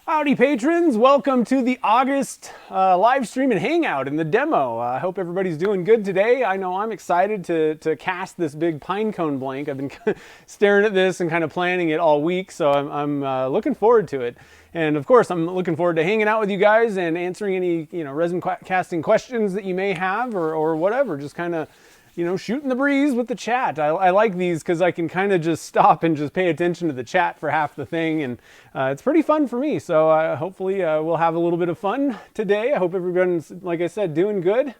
Howdy patrons, welcome to the August live stream and Hangout and the demo. I hope everybody's doing good today. I know I'm excited to cast this big Pinecone blank. I've been staring at this and kind of planning it all week, so I'm looking forward to it. And of course, I'm looking forward to hanging out with you guys and answering any resin casting questions that you may have or whatever. Just kind of shooting the breeze with the chat. I like these because I can kind of just stop and just pay attention to the chat for half the thing, and it's pretty fun for me. So hopefully we'll have a little bit of fun today. I hope everyone's, like I said, doing good.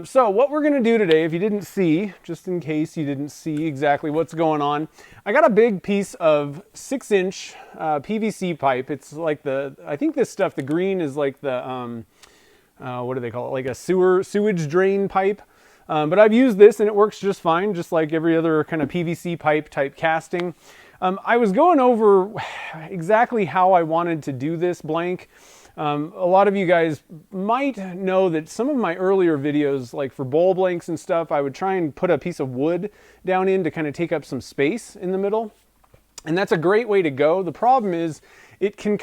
So what we're gonna do today, if you didn't see, just in case you didn't see exactly what's going on, I got a big piece of 6-inch PVC pipe. It's like I think this stuff, the green is like the, what do they call it? Like a sewage drain pipe. But I've used this and it works just fine, just like every other kind of PVC pipe type casting. I was going over exactly how I wanted to do this blank. A lot of you guys might know that some of my earlier videos, like for bowl blanks and stuff, I would try and put a piece of wood down in to kind of take up some space in the middle. And that's a great way to go. The problem is it can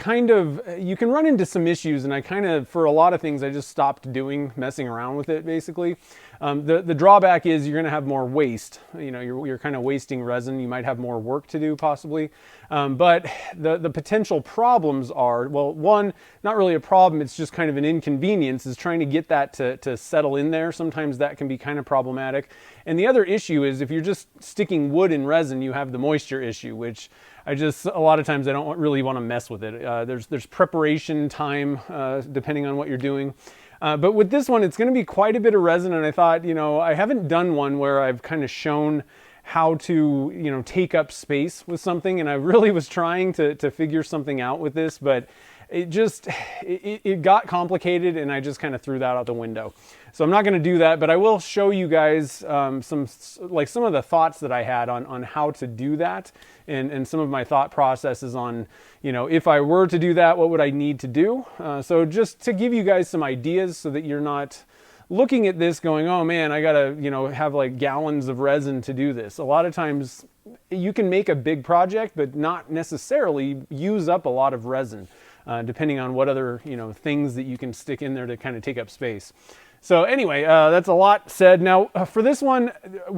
you can run into some issues, and I kind of, for a lot of things, I just stopped messing around with it basically. The drawback is you're gonna have more waste. You're kind of wasting resin. You might have more work to do possibly. But the potential problems are, well, one, not really a problem, it's just kind of an inconvenience, is trying to get that to settle in there. Sometimes that can be kind of problematic. And the other issue is if you're just sticking wood in resin, you have the moisture issue, which a lot of times I don't really want to mess with it. There's preparation time depending on what you're doing. But with this one, it's going to be quite a bit of resin, and I thought, I haven't done one where I've kind of shown how to, take up space with something, and I really was trying to figure something out with this, but it got complicated, and I just kind of threw that out the window. So I'm not going to do that, but I will show you guys some of the thoughts that I had on how to do that, and some of my thought processes on, if I were to do that, what would I need to do? So just to give you guys some ideas so that you're not looking at this going, oh man, I gotta, have like gallons of resin to do this. A lot of times you can make a big project, but not necessarily use up a lot of resin, depending on what other, things that you can stick in there to kind of take up space. So anyway, that's a lot said. Now for this one,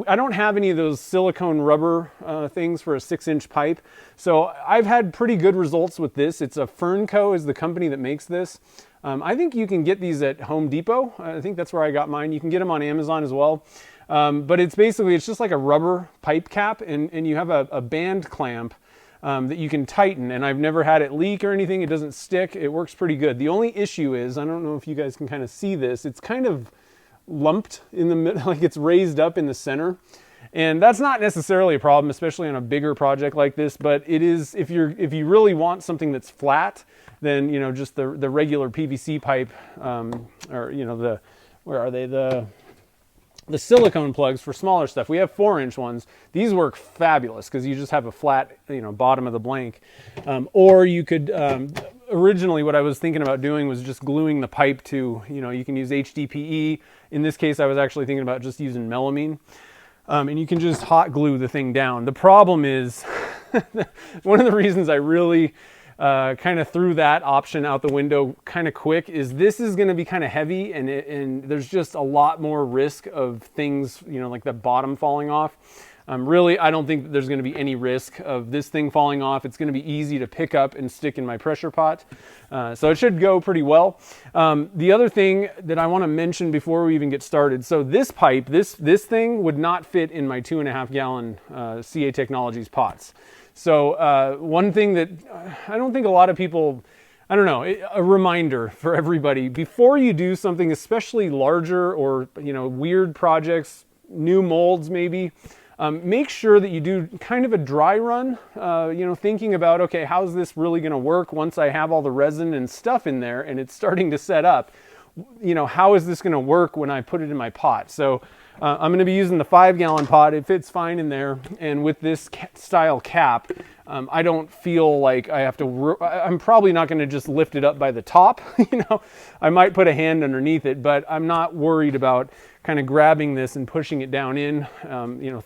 I don't have any of those silicone rubber things for a 6-inch pipe. So I've had pretty good results with this. It's a Fernco is the company that makes this. I think you can get these at Home Depot. I think that's where I got mine. You can get them on Amazon as well. But it's just like a rubber pipe cap, and you have a band clamp that you can tighten, and I've never had it leak or anything. It doesn't stick. It works pretty good. The only issue is, I don't know if you guys can kind of see this, it's kind of lumped in the middle, like it's raised up in the center. And that's not necessarily a problem, especially on a bigger project like this, but it is, if you really want something that's flat, then, just the regular PVC pipe, where are they? The silicone plugs for smaller stuff. We have 4-inch ones. These work fabulous because you just have a flat, bottom of the blank. Or you could, originally what I was thinking about doing was just gluing the pipe to, you can use HDPE. In this case, I was actually thinking about just using melamine. And you can just hot glue the thing down. The problem is, one of the reasons I really kind of threw that option out the window kind of quick is this is going to be kind of heavy, and there's just a lot more risk of things, like the bottom falling off. Really, I don't think that there's going to be any risk of this thing falling off. It's going to be easy to pick up and stick in my pressure pot. So it should go pretty well. The other thing that I want to mention before we even get started, so this pipe, this thing would not fit in my 2.5 gallon CA Technologies pots. So one thing that I don't think a lot of people, I don't know, a reminder for everybody, before you do something especially larger or, weird projects, new molds maybe, make sure that you do kind of a dry run, thinking about, okay, how's this really going to work once I have all the resin and stuff in there and it's starting to set up? How is this going to work when I put it in my pot? So I'm going to be using the 5-gallon pot. It fits fine in there. And with this style cap, I don't feel like I have to, I'm probably not going to just lift it up by the top. I might put a hand underneath it, but I'm not worried about kind of grabbing this and pushing it down in,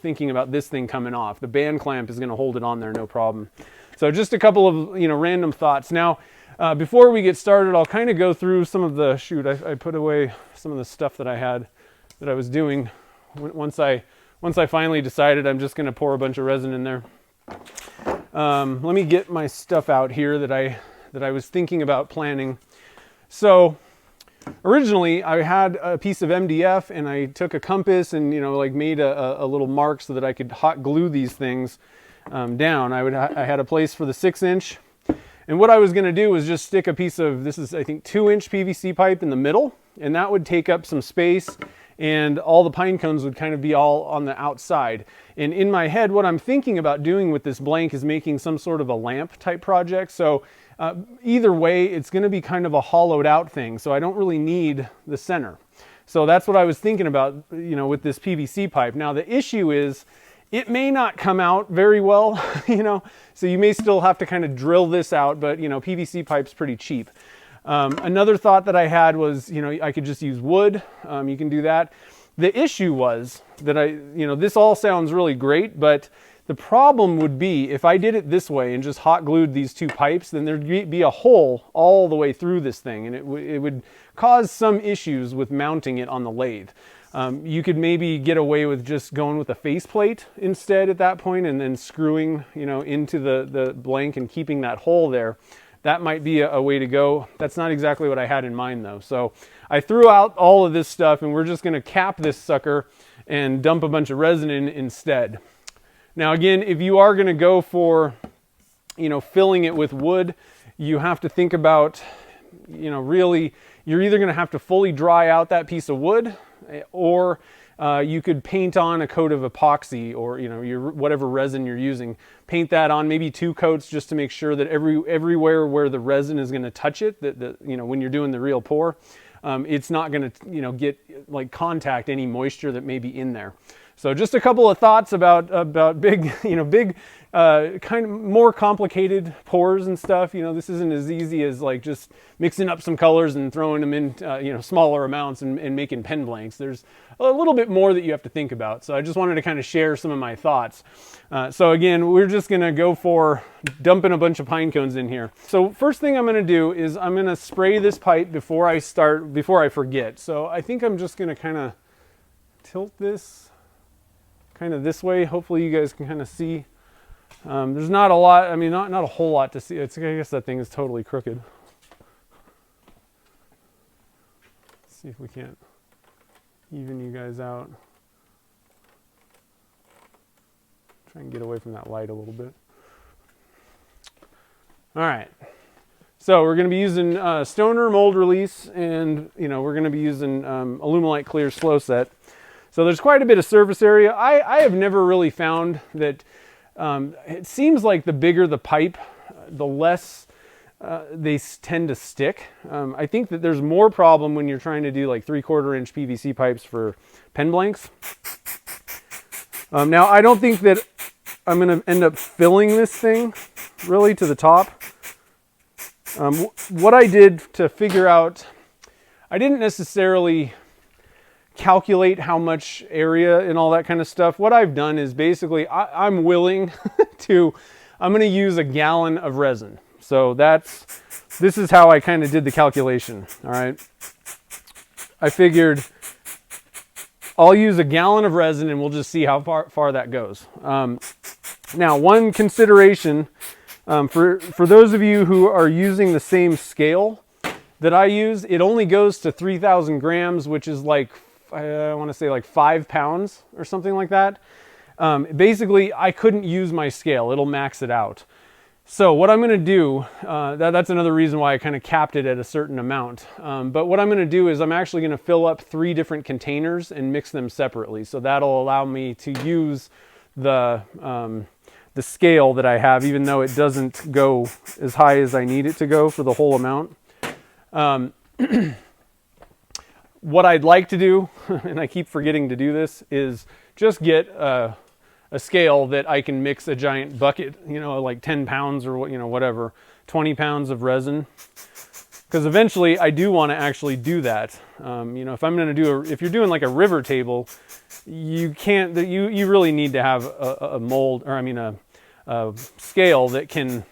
thinking about this thing coming off. The band clamp is going to hold it on there, no problem. So just a couple of, random thoughts. Now, Before we get started, I'll kind of go through some of the, I put away some of the stuff that I was doing once I finally decided I'm just going to pour a bunch of resin in there. Let me get my stuff out here that I was thinking about planning. So originally I had a piece of MDF and I took a compass and, like made a little mark so that I could hot glue these things down. I had a place for the 6-inch. And what I was going to do was just stick a piece of, this is I think 2-inch PVC pipe in the middle, and that would take up some space, and all the pine cones would kind of be all on the outside. And in my head, what I'm thinking about doing with this blank is making some sort of a lamp type project. So either way, it's going to be kind of a hollowed out thing. So I don't really need the center. So that's what I was thinking about, with this PVC pipe. Now the issue is, it may not come out very well, so you may still have to kind of drill this out, but PVC pipe's pretty cheap. Another thought that I had was, I could just use wood. You can do that. The issue was that this all sounds really great, but the problem would be if I did it this way and just hot glued these two pipes, then there'd be a hole all the way through this thing, and it would cause some issues with mounting it on the lathe. You could maybe get away with just going with a faceplate instead at that point, and then screwing, into the blank and keeping that hole there. That might be a way to go. That's not exactly what I had in mind though. So I threw out all of this stuff, and we're just going to cap this sucker and dump a bunch of resin in instead. Now again, if you are going to go for, filling it with wood, you have to think about, really, you're either going to have to fully dry out that piece of wood, or you could paint on a coat of epoxy, or whatever resin you're using. Paint that on, maybe 2 coats, just to make sure that everywhere where the resin is going to touch it, that when you're doing the real pour, it's not going to get like contact any moisture that may be in there. So just a couple of thoughts about big kind of more complicated pours and stuff. This isn't as easy as like just mixing up some colors and throwing them in smaller amounts and making pen blanks. There's a little bit more that you have to think about. So I just wanted to kind of share some of my thoughts. So again, we're just going to go for dumping a bunch of pine cones in here. So first thing I'm going to do is I'm going to spray this pipe before I forget. So I think I'm just going to kind of tilt this kind of this way. Hopefully you guys can kind of see. There's not a lot, not a whole lot to see. I guess that thing is totally crooked. Let's see if we can't even you guys out. Try and get away from that light a little bit. All right. So we're going to be using Stoner mold release, and we're going to be using Alumilite clear slow set. So there's quite a bit of surface area. I have never really found that. It seems like the bigger the pipe, the less they tend to stick. I think that there's more problem when you're trying to do like 3/4 inch PVC pipes for pen blanks. Now I don't think that I'm going to end up filling this thing really to the top. What I did to figure out, I didn't necessarily calculate how much area and all that kind of stuff. What I've done is basically I'm willing I'm going to use a gallon of resin. So this is how I kind of did the calculation. All right. I figured I'll use a gallon of resin and we'll just see how far that goes. Now, one consideration for those of you who are using the same scale that I use, it only goes to 3,000 grams, which is like, I want to say like 5 pounds or something like that. Basically, I couldn't use my scale. It'll max it out. So what I'm going to do, that's another reason why I kind of capped it at a certain amount. But what I'm going to do is I'm actually going to fill up 3 different containers and mix them separately. So that'll allow me to use the scale that I have, even though it doesn't go as high as I need it to go for the whole amount. What I'd like to do, and I keep forgetting to do this, is just get a scale that I can mix a giant bucket, like 10 pounds or whatever, 20 pounds of resin. Because eventually I do want to actually do that. If I'm going to if you're doing like a river table, you can't, you really need to have a mold, or a scale that can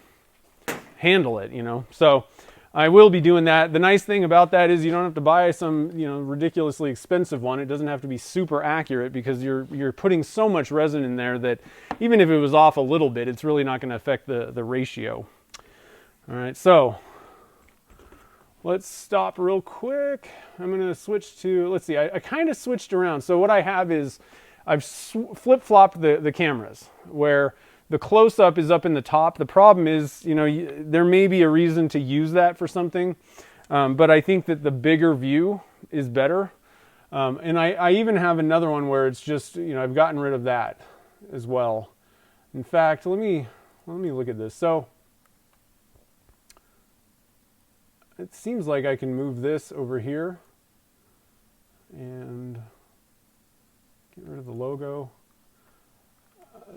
handle it, So I will be doing that. The nice thing about that is you don't have to buy some, you know, ridiculously expensive one. It doesn't have to be super accurate because you're putting so much resin in there that even if it was off a little bit, it's really not going to affect the ratio. All right, so let's stop real quick. I'm going to switch to, let's see, I kind of switched around. So what I have is I've flip-flopped the cameras where the close-up is up in the top. The problem is, you know, there may be a reason to use that for something, but I think that the bigger view is better. And I even have another one where it's just, you know, I've gotten rid of that as well. In fact, let me look at this. So it seems like I can move this over here and get rid of the logo.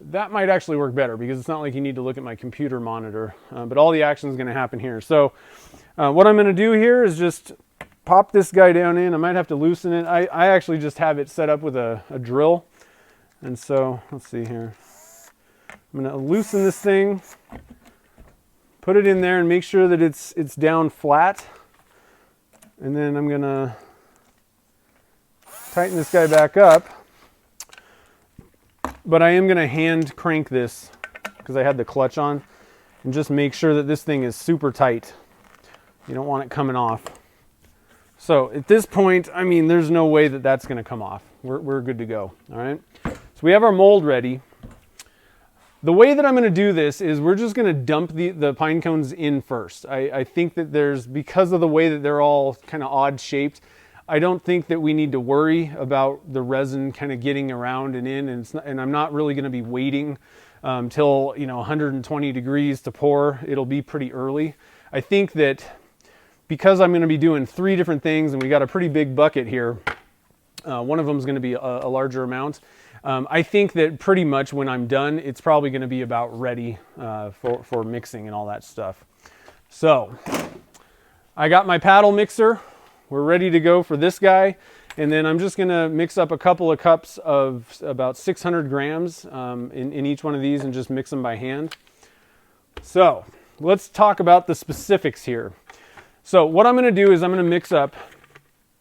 That might actually work better because it's not like you need to look at my computer monitor, but all the action is going to happen here. So what I'm going to do here is just pop this guy down in. I might have to loosen it. I actually just have it set up with a drill. And so let's see here. I'm going to loosen this thing, put it in there and make sure that it's down flat. And then I'm going to tighten this guy back up. But I am going to hand crank this because I had the clutch on and just make sure that this thing is super tight. You don't want it coming off. So at this point, I mean, there's no way that that's going to come off. We're good to go. All right. So we have our mold ready. The way that I'm going to do this is we're just going to dump the pine cones in first. I think that because of the way that they're all kind of odd shaped, I don't think that we need to worry about the resin kind of getting around and in, and I'm not really going to be waiting till, you know, 120 degrees to pour. It'll be pretty early. I think that because I'm going to be doing 3 different things and we got a pretty big bucket here, one of them is going to be a larger amount. I think that pretty much when I'm done, it's probably going to be about ready for mixing and all that stuff. So I got my paddle mixer. We're ready to go for this guy. And then I'm just going to mix up a couple of cups of about 600 grams in each one of these and just mix them by hand. So let's talk about the specifics here. So what I'm going to do is I'm going to mix up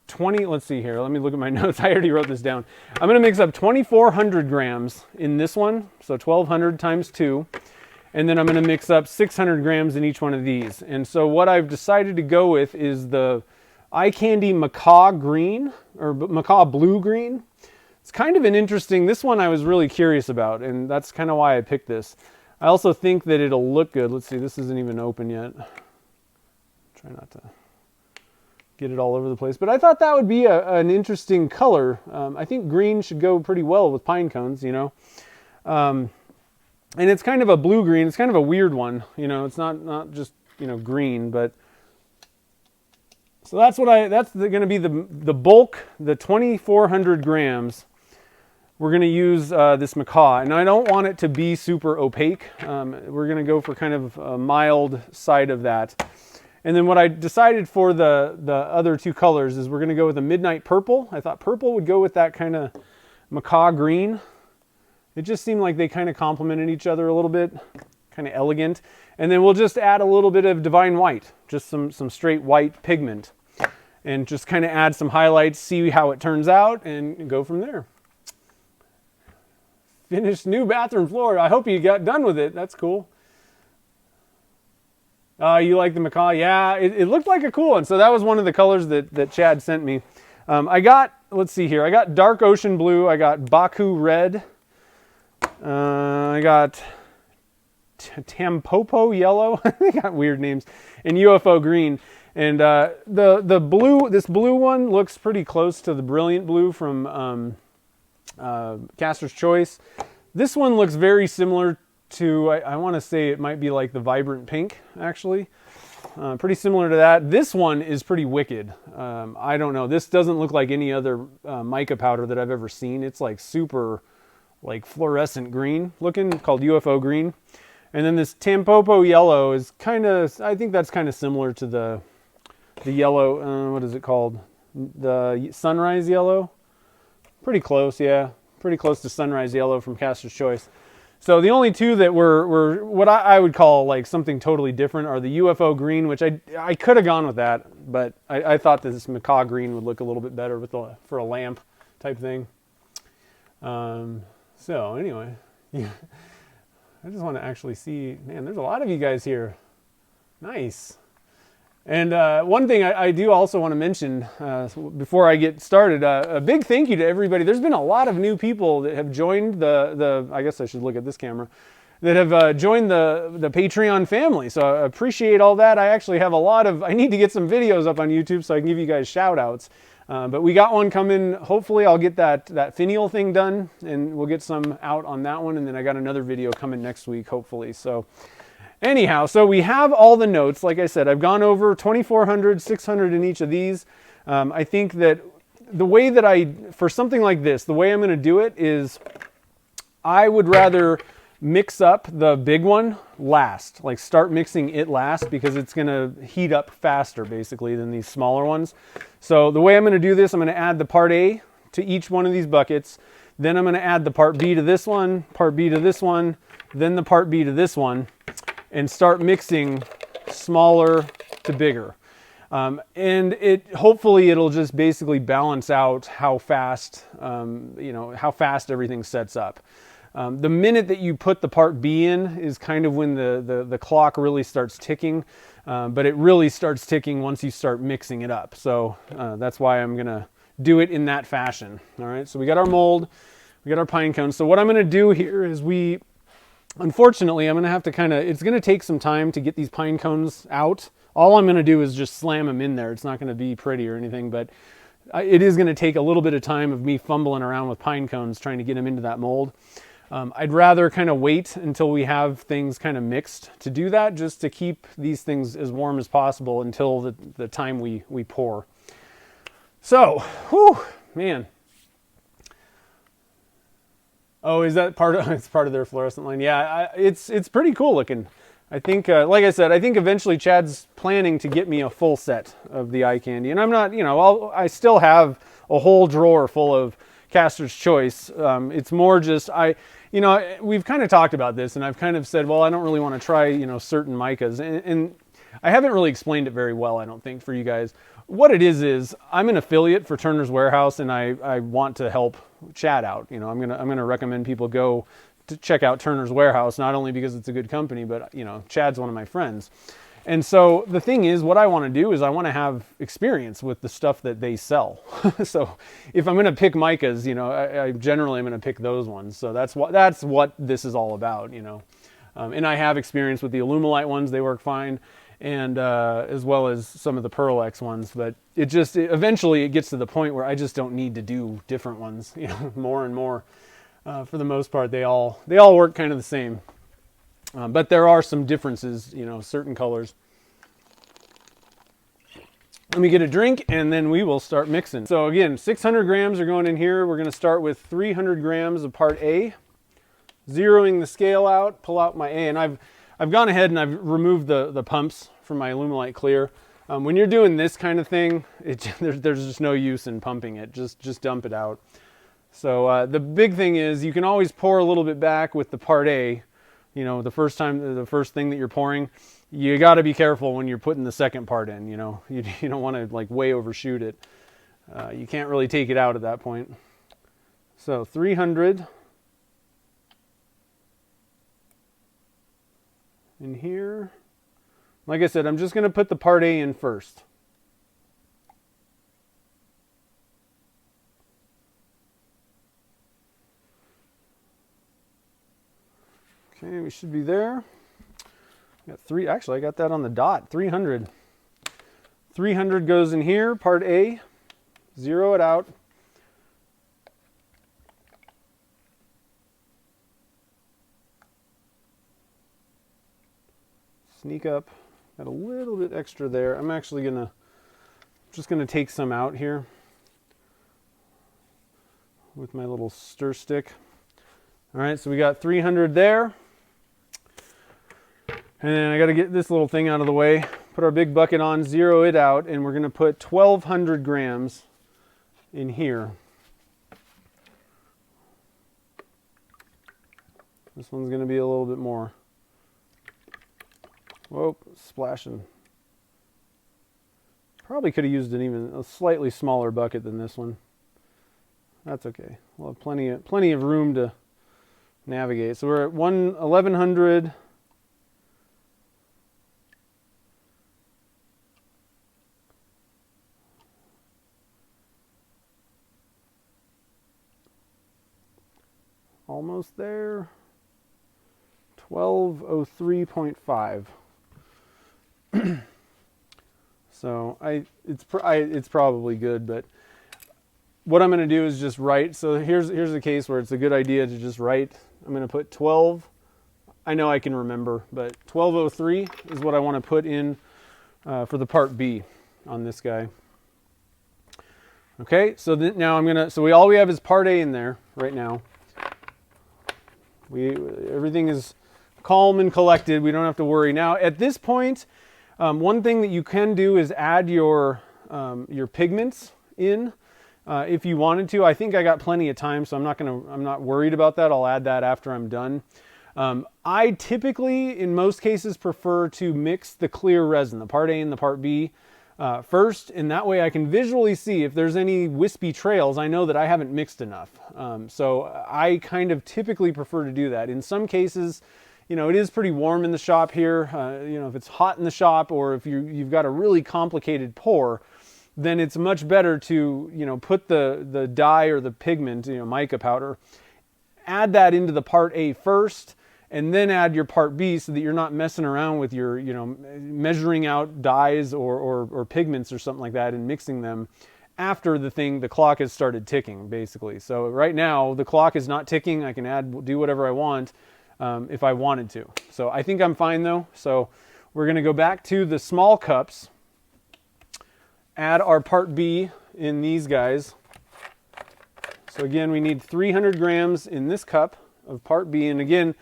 20, let's see here, let me look at my notes. I already wrote this down. I'm going to mix up 2,400 grams in this one, so 1,200 times 2. And then I'm going to mix up 600 grams in each one of these. And so what I've decided to go with is the Eye Candy Macaw Green, or Macaw Blue Green. It's kind of an interesting, this one I was really curious about, and that's kind of why I picked this. I also think that it'll look good. Let's see, this isn't even open yet. Try not to get it all over the place, but I thought that would be an interesting color. I think green should go pretty well with pine cones, you know. And it's kind of a blue green. It's kind of a weird one, you know. It's not just, you know, green, but so that's going to be the bulk, the 2,400 grams. We're going to use this macaw, and I don't want it to be super opaque. We're going to go for kind of a mild side of that. And then what I decided for the other 2 colors is we're going to go with a midnight purple. I thought purple would go with that kind of macaw green. It just seemed like they kind of complemented each other a little bit, kind of elegant. And then we'll just add a little bit of divine white, just some straight white pigment, and just kind of add some highlights, see how it turns out, and go from there. Finished new bathroom floor. I hope you got done with it. That's cool. You like the macaw? Yeah, it looked like a cool one. So that was one of the colors that Chad sent me. I got, let's see here, I got dark ocean blue, I got Baku red, I got Tampopo yellow, they got weird names, and UFO green. And the blue, this blue one looks pretty close to the brilliant blue from Caster's Choice. This one looks very similar to, I want to say it might be like the vibrant pink, actually. Pretty similar to that. This one is pretty wicked. I don't know. This doesn't look like any other mica powder that I've ever seen. It's like super like fluorescent green looking, called UFO green. And then this Tampopo yellow is kind of, I think that's kind of similar to the yellow, what is it called? The sunrise yellow? Pretty close, yeah. Pretty close to sunrise yellow from Caster's Choice. So the only two that were what I would call like something totally different are the UFO green, which I could have gone with that, but I thought this macaw green would look a little bit better with for a lamp type thing. So anyway, yeah, I just want to actually see, man, there's a lot of you guys here. Nice. And one thing I do also want to mention before I get started, a big thank you to everybody. There's been a lot of new people that have joined I guess I should look at this camera, that have joined the Patreon family. So I appreciate all that. I actually have I need to get some videos up on YouTube so I can give you guys shout outs. But we got one coming. Hopefully I'll get that finial thing done and we'll get some out on that one. And then I got another video coming next week, hopefully. So anyhow, so we have all the notes. Like I said, I've gone over 2,400, 600 in each of these. I think that the way that for something like this, the way I'm going to do it is I would rather mix up the big one last, like start mixing it last, because it's going to heat up faster basically than these smaller ones. So the way I'm going to do this, I'm going to add the part A to each one of these buckets. Then I'm going to add the part B to this one, part B to this one, then the part B to this one, and start mixing smaller to bigger. And hopefully it'll just basically balance out how fast, how fast everything sets up. The minute that you put the part B in is kind of when the clock really starts ticking, but it really starts ticking once you start mixing it up. So that's why I'm gonna do it in that fashion. All right, so we got our mold, we got our pine cones. So what I'm gonna do here is unfortunately, I'm going to have to it's going to take some time to get these pine cones out. All I'm going to do is just slam them in there. It's not going to be pretty or anything, but it is going to take a little bit of time of me fumbling around with pine cones trying to get them into that mold. I'd rather kind of wait until we have things kind of mixed to do that, just to keep these things as warm as possible until the time we pour. So, whew, man. Oh, is that it's part of their fluorescent line? Yeah, it's pretty cool looking. I think, like I said, I think eventually Chad's planning to get me a full set of the eye candy. And I'm not, I still have a whole drawer full of Caster's Choice. It's more just, we've kind of talked about this, and I've kind of said, well, I don't really want to try, certain micas. And I haven't really explained it very well, I don't think, for you guys. What it is I'm an affiliate for Turner's Warehouse, and I want to help Chad out. I'm gonna recommend people go to check out Turner's Warehouse, not only because it's a good company, but Chad's one of my friends. And so the thing is, what I want to do is I want to have experience with the stuff that they sell. So if I'm going to pick micas, I generally am going to pick those ones. So that's what this is all about, And I have experience with the Alumilite ones; they work fine. And as well as some of the Pearl-X ones, but eventually it gets to the point where I just don't need to do different ones, more and more. For the most part, they all work kind of the same, but there are some differences, certain colors. Let me get a drink, and then we will start mixing. So again, 600 grams are going in here. We're going to start with 300 grams of part A, zeroing the scale out, pull out my A, and I've gone ahead and I've removed the pumps from my Alumilite Clear. When you're doing this kind of thing, there's just no use in pumping it. Just dump it out. So the big thing is you can always pour a little bit back with the part A. The first thing that you're pouring, you got to be careful when you're putting the second part in. You don't want to like way overshoot it. You can't really take it out at that point. So 300. In here, like I said, I'm just going to put the part A in first. Okay, we should be there. Actually, I got that on the dot, 300. 300 goes in here, part A, zero it out. Sneak up, got a little bit extra there. I'm actually just gonna take some out here with my little stir stick. All right, so we got 300 there. And then I gotta get this little thing out of the way, put our big bucket on, zero it out, and we're gonna put 1,200 grams in here. This one's going to be a little bit more. Whoa, splashing. Probably could have used a slightly smaller bucket than this one. That's okay. We'll have plenty of room to navigate. So we're at 1100. Almost there. 1203.5. So it's probably good, but what I'm going to do is just write. So here's a case where it's a good idea to just write. I'm going to put 12. I know I can remember, but 1203 is what I want to put in for the part B on this guy. Okay, so now all we have is part A in there right now. Everything is calm and collected. We don't have to worry. Now at this point, one thing that you can do is add your pigments in if you wanted to. I think I got plenty of time, so I'm not worried about that. I'll add that after I'm done. I typically, in most cases, prefer to mix the clear resin, the part A and the part B, first, and that way I can visually see if there's any wispy trails. I know that I haven't mixed enough. So I kind of typically prefer to do that. In some cases, you know, it is pretty warm in the shop here. You know, if it's hot in the shop or if you've got a really complicated pour, then it's much better to, you know, put the dye or the pigment, you know, mica powder, add that into the part A first, and then add your part B so that you're not messing around with your, you know, measuring out dyes or pigments or something like that and mixing them after the clock has started ticking, basically. So right now, the clock is not ticking. I can do whatever I want if I wanted to. So I think I'm fine though. So we're gonna go back to the small cups, add our part B in these guys. So again, we need 300 grams in this cup of part B. And again,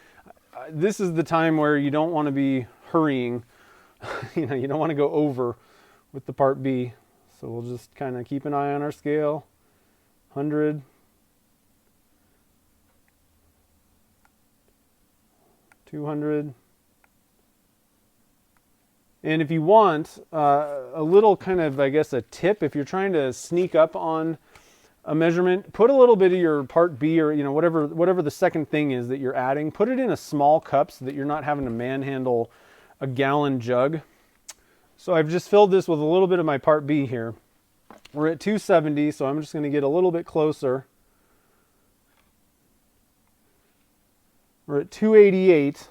this is the time where you don't want to be hurrying. You know, you don't want to go over with the part B. So we'll just kind of keep an eye on our scale. 100. 200. And if you want a little kind of, I guess, a tip, if you're trying to sneak up on a measurement, put a little bit of your part B or, you know, whatever the second thing is that you're adding, put it in a small cup so that you're not having to manhandle a gallon jug. So I've just filled this with a little bit of my part B here. We're at 270, so I'm just going to get a little bit closer. We're at 288.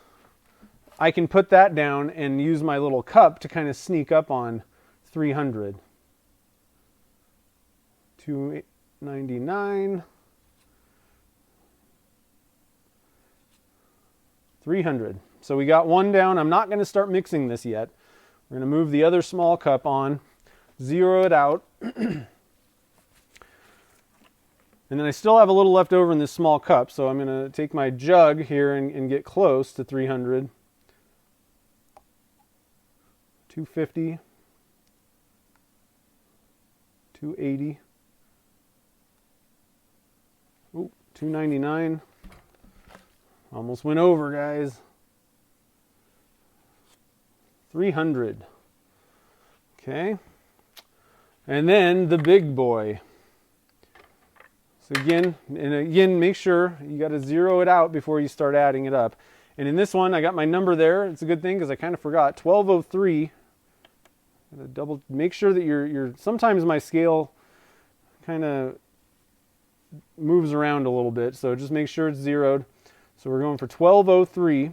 I can put that down and use my little cup to kind of sneak up on 300. 299. 300. So we got one down. I'm not going to start mixing this yet. We're going to move the other small cup on, zero it out. And then I still have a little left over in this small cup, so I'm going to take my jug here and get close to 300. 250. 280. Ooh, 299. Almost went over, guys. 300. Okay. And then the big boy. So again, make sure you got to zero it out before you start adding it up. And in this one, I got my number there. It's a good thing because I kind of forgot. 1203. Make sure that you're sometimes my scale kind of moves around a little bit, so just make sure it's zeroed. So we're going for 1203.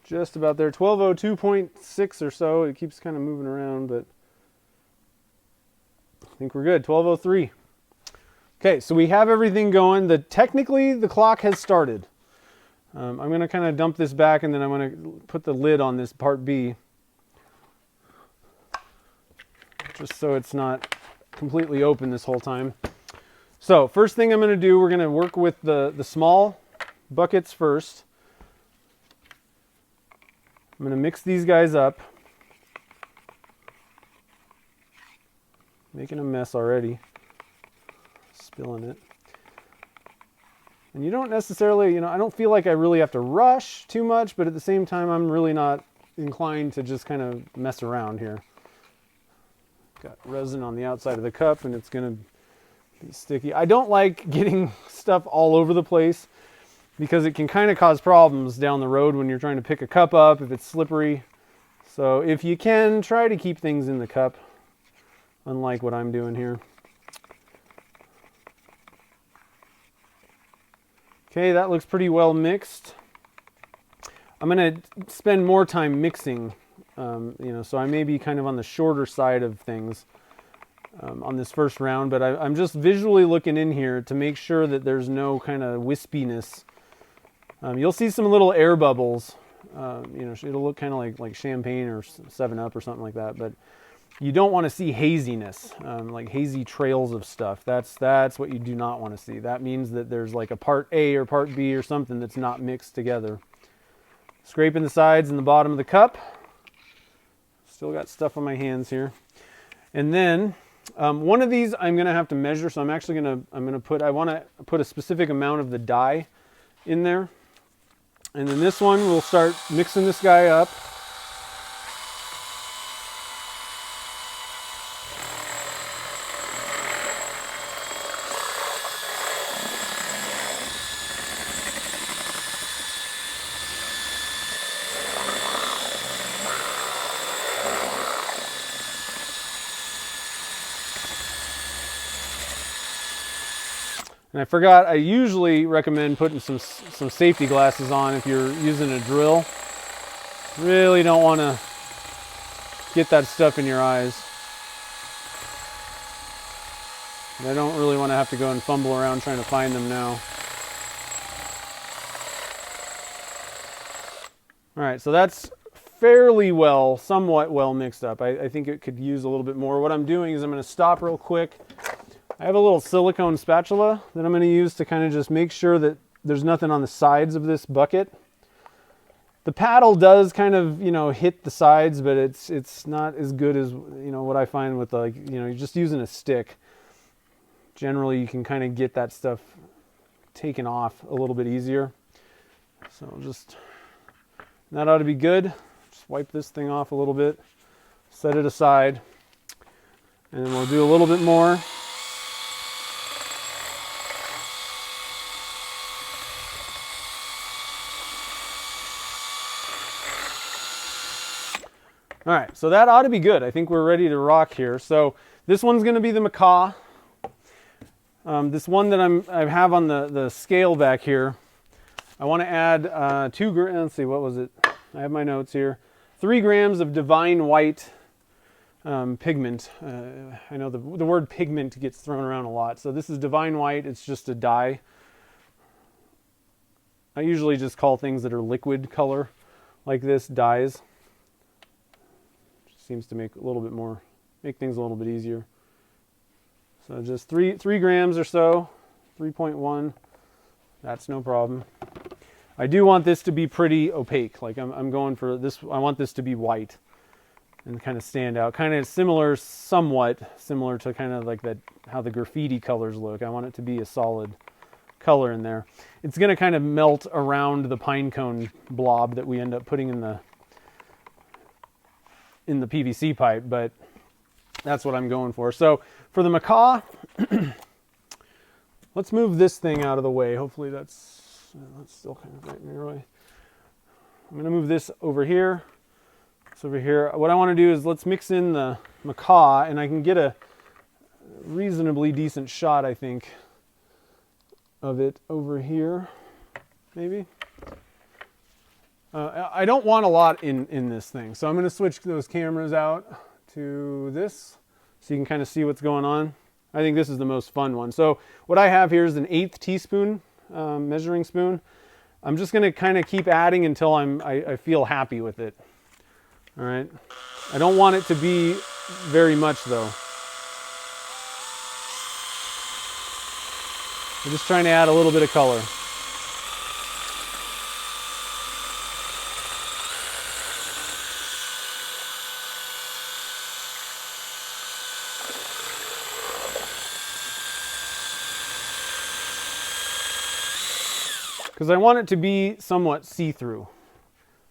Just about there, 1202.6 or so. It keeps kind of moving around, but I think we're good. 1203. Okay, so we have everything going. Technically, the clock has started. I'm going to kind of dump this back, and then I'm going to put the lid on this part B. just so it's not completely open this whole time. So first thing I'm going to do, we're going to work with the small buckets first. I'm going to mix these guys up. Making a mess already. Spilling it. And you don't necessarily, you know, I don't feel like I really have to rush too much, but at the same time, I'm really not inclined to just kind of mess around here. Got resin on the outside of the cup and it's going to be sticky. I don't like getting stuff all over the place because it can kind of cause problems down the road when you're trying to pick a cup up if it's slippery. So if you can, try to keep things in the cup, unlike what I'm doing here. Okay, that looks pretty well mixed. I'm going to spend more time mixing, you know, so I may be kind of on the shorter side of things on this first round, but I'm just visually looking in here to make sure that there's no kind of wispiness. You'll see some little air bubbles. You know, it'll look kind of like champagne or 7-Up or something like that, but you don't want to see haziness, like hazy trails of stuff. That's what you do not want to see. That means that there's like a part A or part B or something that's not mixed together. Scraping the sides and the bottom of the cup. Still got stuff on my hands here. And then one of these I'm going to have to measure, so I'm actually going to I want to put a specific amount of the dye in there. And then this one, we'll start mixing this guy up. And I forgot, I usually recommend putting some safety glasses on if you're using a drill. Really don't want to get that stuff in your eyes. And I don't really want to have to go and fumble around trying to find them now. All right, so that's fairly well, somewhat well mixed up. I think it could use a little bit more. What I'm doing is I'm going to stop real quick. I have a little silicone spatula that I'm going to use to kind of just make sure that there's nothing on the sides of this bucket. The paddle does kind of, you know, hit the sides, but it's not as good as, you know, what I find with, like, you know, you're just using a stick. Generally, you can kind of get that stuff taken off a little bit easier. So just, that ought to be good. Just wipe this thing off a little bit, set it aside, and then we'll do a little bit more. All right, so that ought to be good. I think we're ready to rock here. So this one's going to be the macaw. This one that I have on the scale back here, I want to add 2 grams. Let's see, what was it? I have my notes here. 3 grams of divine white pigment. I know the word pigment gets thrown around a lot. So this is divine white. It's just a dye. I usually just call things that are liquid color like this dyes. Seems to make things a little bit easier. So just 3 grams or so, 3.1. That's no problem. I do want this to be pretty opaque. Like I'm going for this. I want this to be white and kind of stand out. Kind of somewhat similar to kind of like that, how the graffiti colors look. I want it to be a solid color in there. It's going to kind of melt around the Pinecone blob that we end up putting in the PVC pipe, but that's what I'm going for. So for the macaw, let's move this thing out of the way. Hopefully that's still kind of right in your way. I'm going to move this over here. It's over here. What I want to do is let's mix in the macaw, and I can get a reasonably decent shot, I think, of it over here, maybe. I don't want a lot in this thing, so I'm going to switch those cameras out to this so you can kind of see what's going on. I think this is the most fun one. So what I have here is an 1/8 teaspoon measuring spoon. I'm just going to kind of keep adding until I feel happy with it. All right. I don't want it to be very much though. I'm just trying to add a little bit of color. Because I want it to be somewhat see-through.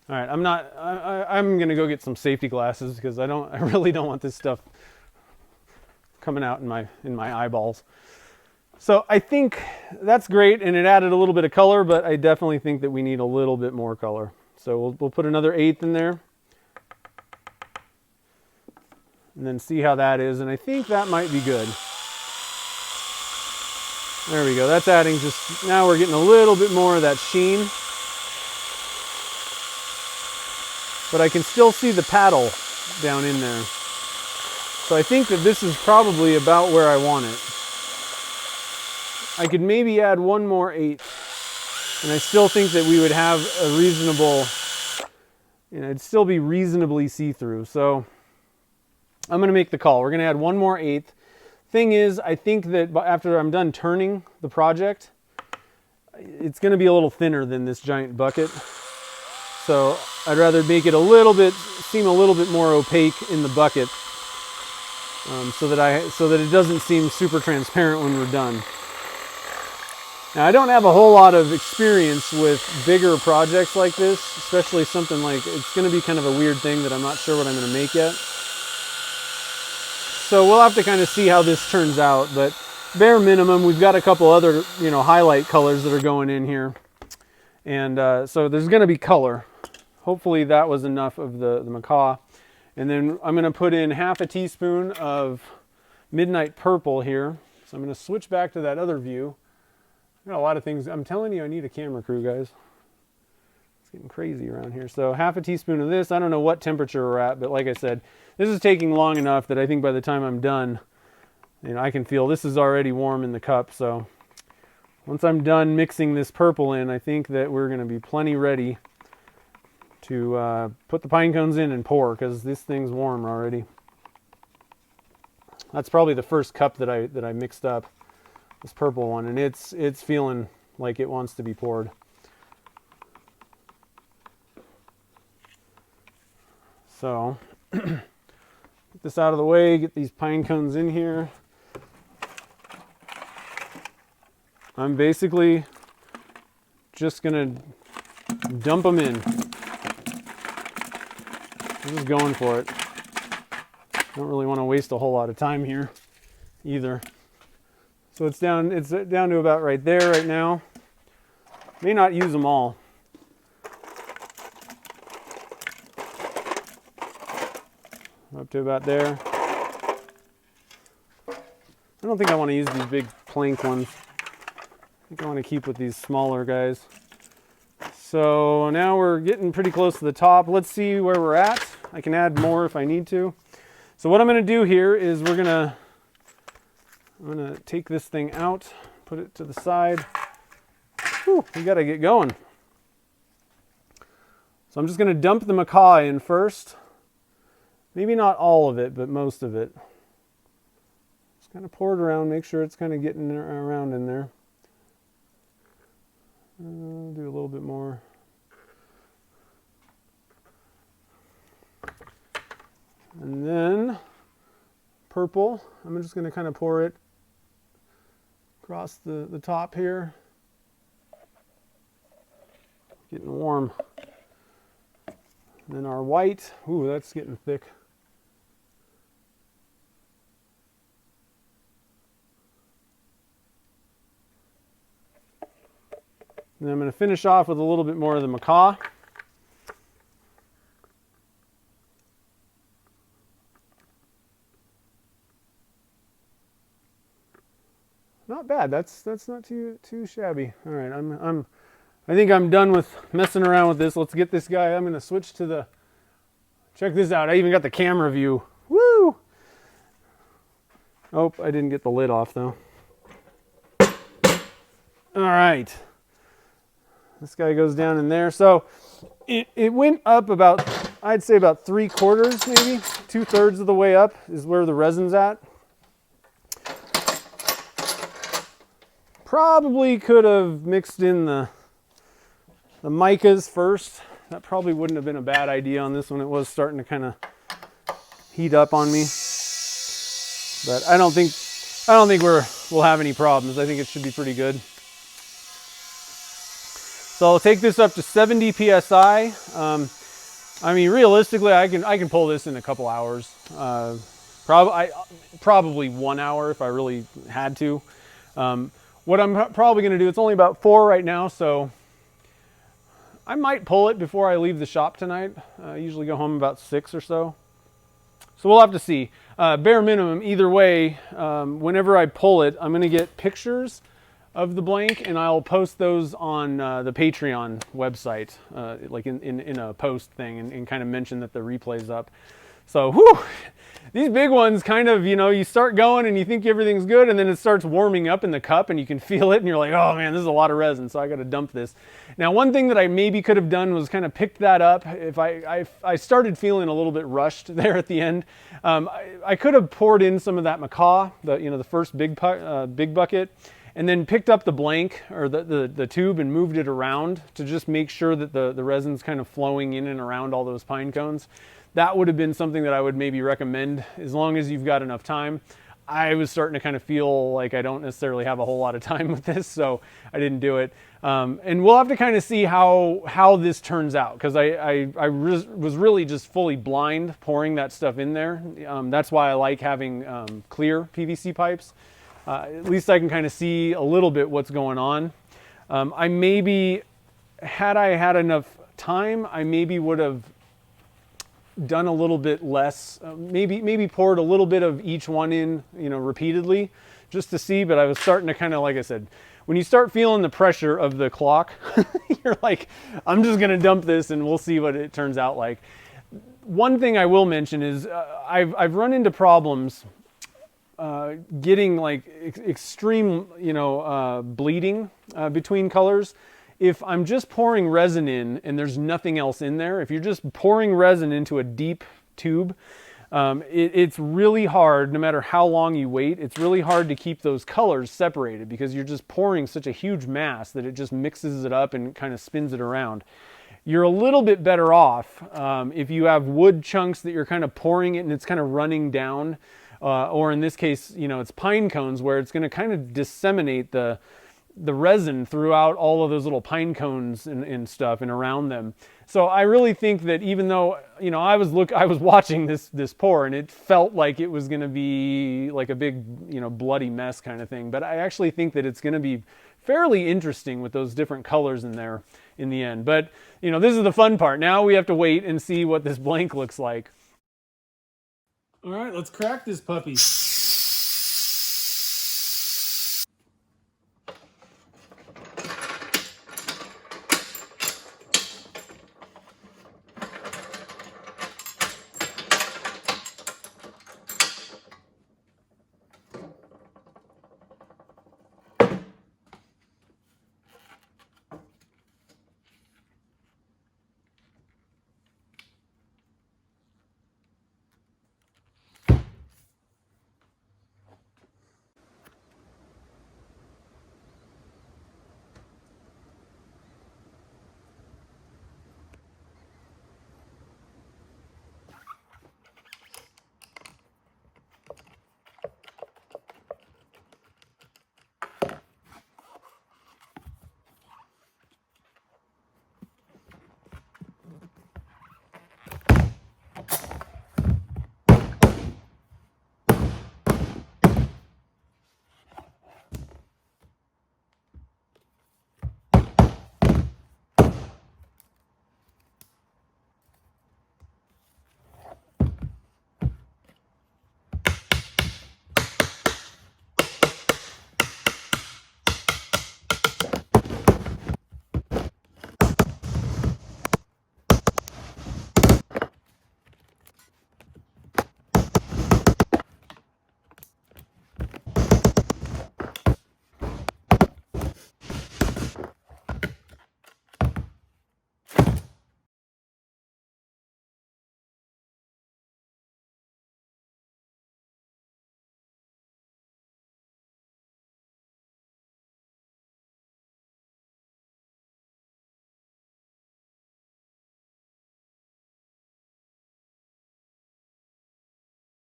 All right, I'm gonna go get some safety glasses because I really don't want this stuff coming out in my eyeballs. So I think that's great, and it added a little bit of color, but I definitely think that we need a little bit more color. So we'll put another 1/8 in there, and then see how that is. And I think that might be good. There we go. That's adding just, now we're getting a little bit more of that sheen. But I can still see the paddle down in there. So I think that this is probably about where I want it. I could maybe add one more 1/8. And I still think that we would have a reasonable, it'd still be reasonably see-through. So I'm going to make the call. We're going to add one more 1/8. Thing is, I think that after I'm done turning the project, it's going to be a little thinner than this giant bucket. So I'd rather make it seem a little bit more opaque in the bucket, so that it doesn't seem super transparent when we're done. Now I don't have a whole lot of experience with bigger projects like this, especially something like, it's going to be kind of a weird thing that I'm not sure what I'm going to make yet. So we'll have to kind of see how this turns out, but bare minimum, we've got a couple other, highlight colors that are going in here. And so there's going to be color. Hopefully that was enough of the macaw. And then I'm going to put in 1/2 teaspoon of Midnight Purple here. So I'm going to switch back to that other view. I've got a lot of things. I'm telling you, I need a camera crew, guys. It's getting crazy around here. So 1/2 teaspoon of this. I don't know what temperature we're at, but like I said, this is taking long enough that I think by the time I'm done, I can feel this is already warm in the cup. So once I'm done mixing this purple in, I think that we're going to be plenty ready to put the pine cones in and pour, because this thing's warm already. That's probably the first cup that I mixed up, this purple one, and it's feeling like it wants to be poured. So get this out of the way, get these pine cones in here. I'm basically just gonna dump them in. I'm just going for it. Don't really want to waste a whole lot of time here either. So it's down to about right there right now. May not use them all. Up to about there. I don't think I want to use these big plank ones. I think I want to keep with these smaller guys. So now we're getting pretty close to the top. Let's see where we're at. I can add more if I need to. So what I'm going to do here is I'm going to take this thing out, put it to the side. Whew, we got to get going. So I'm just going to dump the macaw in first. Maybe not all of it, but most of it. Just kind of pour it around, make sure it's kind of getting around in there. I'll do a little bit more. And then purple, I'm just going to kind of pour it across the top here. Getting warm. And then our white, ooh, that's getting thick. And then I'm going to finish off with a little bit more of the macaw. Not bad. That's not too shabby. All right, I think I'm done with messing around with this. Let's get this guy. I'm going to switch to the. Check this out. I even got the camera view. Woo! Oh, I didn't get the lid off though. All right. This guy goes down in there. So it went up about I'd say about 3/4, maybe 2/3 of the way up is where the resin's at. Probably could have mixed in the micas first. That probably wouldn't have been a bad idea on this one. It was starting to kind of heat up on me, but I don't think we'll have any problems. I think it should be pretty good. So I'll take this up to 70 psi. I mean, realistically, I can pull this in a couple hours. Probably 1 hour if I really had to. What I'm probably going to do, it's only about 4 right now, so I might pull it before I leave the shop tonight. I usually go home about 6 or so. So we'll have to see. Bare minimum, either way, whenever I pull it, I'm going to get pictures of the blank, and I'll post those on the Patreon website, like in a post thing, and kind of mention that the replay's up. So, whew, these big ones kind of, you start going and you think everything's good, and then it starts warming up in the cup and you can feel it and you're like, oh man, this is a lot of resin, so I got to dump this. Now, one thing that I maybe could have done was kind of picked that up. If I started feeling a little bit rushed there at the end, I could have poured in some of that macaw, the first big bucket, and then picked up the blank or the tube and moved it around to just make sure that the resin's kind of flowing in and around all those pine cones. That would have been something that I would maybe recommend as long as you've got enough time. I was starting to kind of feel like I don't necessarily have a whole lot of time with this, so I didn't do it. And we'll have to kind of see how this turns out, because I was really just fully blind pouring that stuff in there. That's why I like having clear PVC pipes. At least I can kind of see a little bit what's going on. I maybe, had I had enough time, I maybe would have done a little bit less, maybe poured a little bit of each one in, repeatedly, just to see. But I was starting to kind of, like I said, when you start feeling the pressure of the clock, you're like, I'm just gonna dump this and we'll see what it turns out like. One thing I will mention is I've run into problems getting like extreme, bleeding between colors. If I'm just pouring resin in and there's nothing else in there, if you're just pouring resin into a deep tube, it's really hard, no matter how long you wait, it's really hard to keep those colors separated because you're just pouring such a huge mass that it just mixes it up and kind of spins it around. You're a little bit better off if you have wood chunks that you're kind of pouring it and it's kind of running down, or in this case, it's pine cones where it's going to kind of disseminate the resin throughout all of those little pine cones and stuff and around them. So I really think that even though, I was watching this pour and it felt like it was going to be like a big, bloody mess kind of thing. But I actually think that it's going to be fairly interesting with those different colors in there in the end. But, this is the fun part. Now we have to wait and see what this blank looks like. All right, let's crack this puppy.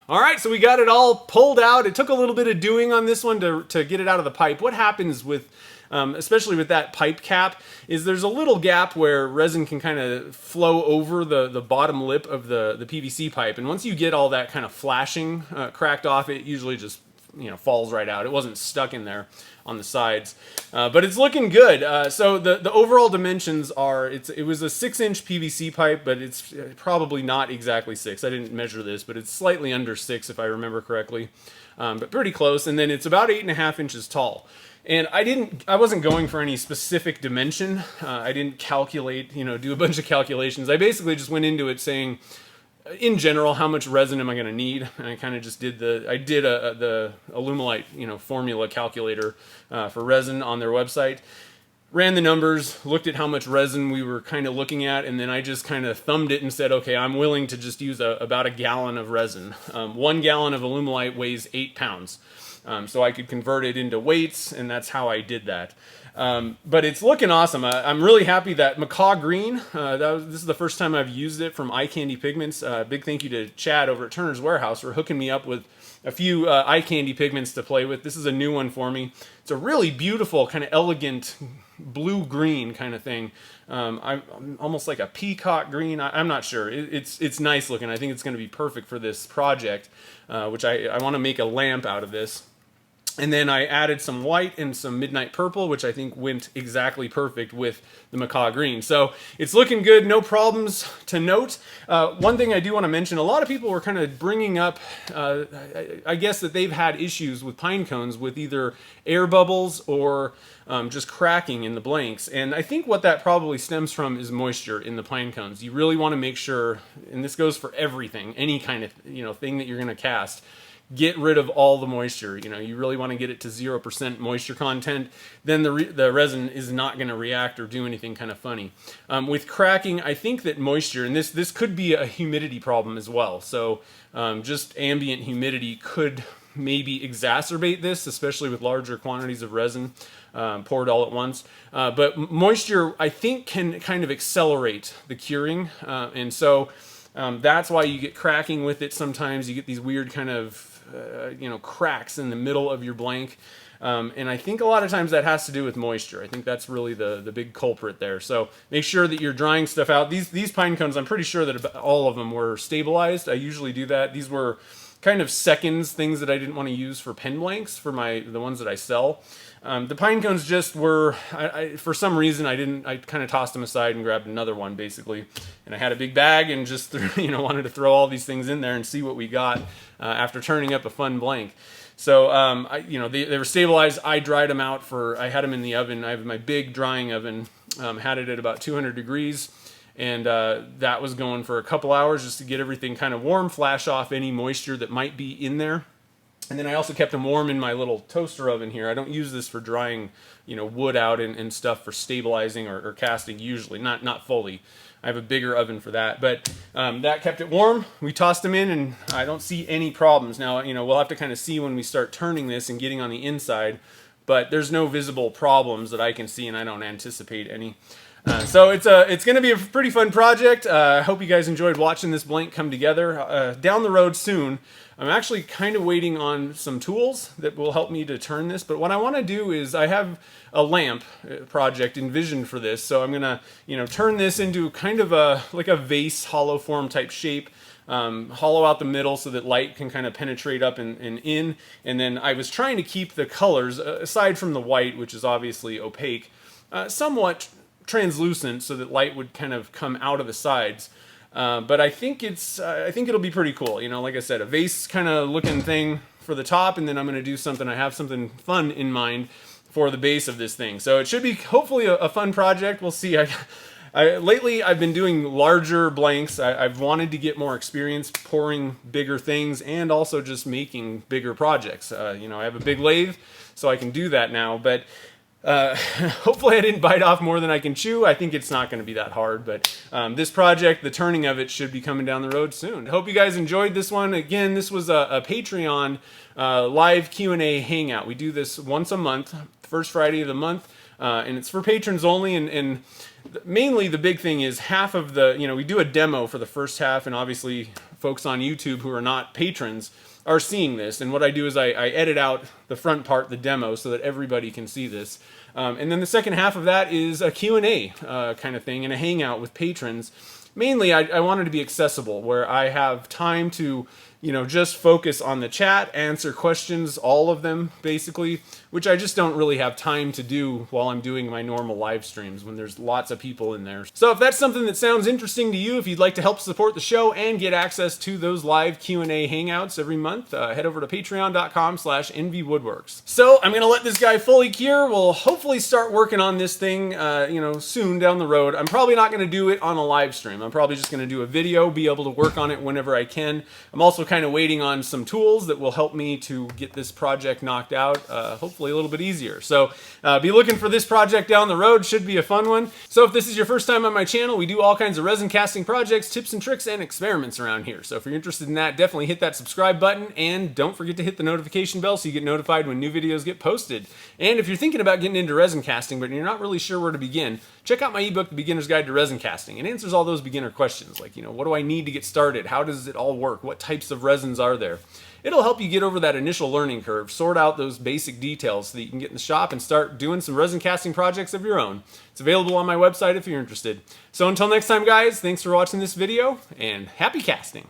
All right, so we got it all pulled out. It took a little bit of doing on this one to get it out of the pipe. What happens with, especially with that pipe cap, is there's a little gap where resin can kind of flow over the bottom lip of the PVC pipe. And once you get all that kind of flashing cracked off, it usually just falls right out. It wasn't stuck in there on the sides, but it's looking good. So the overall dimensions are, it was a 6-inch PVC pipe, but it's probably not exactly 6. I didn't measure this, but it's slightly under 6 if I remember correctly, but pretty close. And then it's about 8.5 inches tall. And I wasn't going for any specific dimension. I didn't calculate, do a bunch of calculations. I basically just went into it saying, in general, how much resin am I going to need? And I kind of just did the Alumilite, formula calculator for resin on their website. Ran the numbers, looked at how much resin we were kind of looking at, and then I just kind of thumbed it and said, okay, I'm willing to just use about a gallon of resin. 1 gallon of Alumilite weighs 8 pounds. So I could convert it into weights, and that's how I did that. But it's looking awesome. I'm really happy that macaw green, this is the first time I've used it from Eye Candy Pigments. Big thank you to Chad over at Turner's Warehouse for hooking me up with a few eye candy pigments to play with. This is a new one for me. It's a really beautiful, kind of elegant blue-green kind of thing. I'm almost like a peacock green. I'm not sure. It's nice looking. I think it's going to be perfect for this project, which I want to make a lamp out of this. And then I added some white and some midnight purple, which I think went exactly perfect with the macaw green. So it's looking good, no problems to note. One thing I do want to mention, a lot of people were kind of bringing up, I guess that they've had issues with pine cones with either air bubbles or just cracking in the blanks. And I think what that probably stems from is moisture in the pine cones. You really want to make sure, and this goes for everything, any kind of thing that you're going to cast, get rid of all the moisture. You really want to get it to 0% moisture content. Then the resin is not going to react or do anything kind of funny. With cracking, I think that moisture, and this could be a humidity problem as well. So just ambient humidity could maybe exacerbate this, especially with larger quantities of resin poured all at once. But moisture, I think, can kind of accelerate the curing. And so that's why you get cracking with it sometimes. You get these weird kind of cracks in the middle of your blank. And I think a lot of times that has to do with moisture. I think that's really the big culprit there. So make sure that you're drying stuff out. These pine cones, I'm pretty sure that all of them were stabilized. I usually do that. These were kind of seconds, things that I didn't want to use for pen blanks for the ones that I sell. The pine cones just were, for some reason I kind of tossed them aside and grabbed another one basically. And I had a big bag and just wanted to throw all these things in there and see what we got after turning up a fun blank. So, they were stabilized. I dried them out I had them in the oven. I have my big drying oven, had it at about 200 degrees. And that was going for a couple hours just to get everything kind of warm, flash off any moisture that might be in there. And then I also kept them warm in my little toaster oven here. I don't use this for drying, wood out and stuff for stabilizing or casting usually, not fully. I have a bigger oven for that, but that kept it warm. We tossed them in and I don't see any problems. Now, we'll have to kind of see when we start turning this and getting on the inside, but there's no visible problems that I can see and I don't anticipate any. So it's going to be a pretty fun project. I hope you guys enjoyed watching this blank come together. Down the road soon, I'm actually kind of waiting on some tools that will help me to turn this. But what I want to do is I have a lamp project envisioned for this. So I'm going to, turn this into kind of like a vase hollow form type shape. Hollow out the middle so that light can kind of penetrate up and in. And then I was trying to keep the colors, aside from the white, which is obviously opaque, somewhat translucent so that light would kind of come out of the sides. But I think it'll be pretty cool. Like I said, a vase kind of looking thing for the top, and then I'm going to do something. I have something fun in mind for the base of this thing. So it should be hopefully a fun project. We'll see. Lately I've been doing larger blanks. I've wanted to get more experience pouring bigger things and also just making bigger projects. I have a big lathe, so I can do that now. But hopefully I didn't bite off more than I can chew. I think it's not going to be that hard, but this project, the turning of it, should be coming down the road soon. I hope you guys enjoyed this one. Again, this was a Patreon live Q&A hangout. We do this once a month, first Friday of the month, and it's for patrons only. And mainly the big thing is half of we do a demo for the first half, and obviously folks on YouTube who are not patrons are seeing this. And what I do is I edit out the front part, the demo, so that everybody can see this. And then the second half of that is a Q&A kind of thing and a hangout with patrons. Mainly, I wanted to be accessible, where I have time to, just focus on the chat, answer questions, all of them, basically, which I just don't really have time to do while I'm doing my normal live streams when there's lots of people in there. So if that's something that sounds interesting to you, if you'd like to help support the show and get access to those live Q&A hangouts every month, head over to patreon.com/nvwoodworks. So I'm going to let this guy fully cure. We'll hopefully start working on this thing, soon down the road. I'm probably not going to do it on a live stream. I'm probably just going to do a video, be able to work on it whenever I can. I'm also kind of waiting on some tools that will help me to get this project knocked out, hopefully a little bit easier. So be looking for this project down the road. Should be a fun one. So if this is your first time on my channel, we do all kinds of resin casting projects, tips and tricks, and experiments around here. So if you're interested in that, definitely hit that subscribe button, and don't forget to hit the notification bell so you get notified when new videos get posted. And if you're thinking about getting into resin casting, but you're not really sure where to begin, check out my ebook, The Beginner's Guide to Resin Casting. It answers all those beginner questions, like, what do I need to get started? How does it all work? What types of resins are there? It'll help you get over that initial learning curve, sort out those basic details so that you can get in the shop and start doing some resin casting projects of your own. It's available on my website if you're interested. So until next time, guys, thanks for watching this video, and happy casting!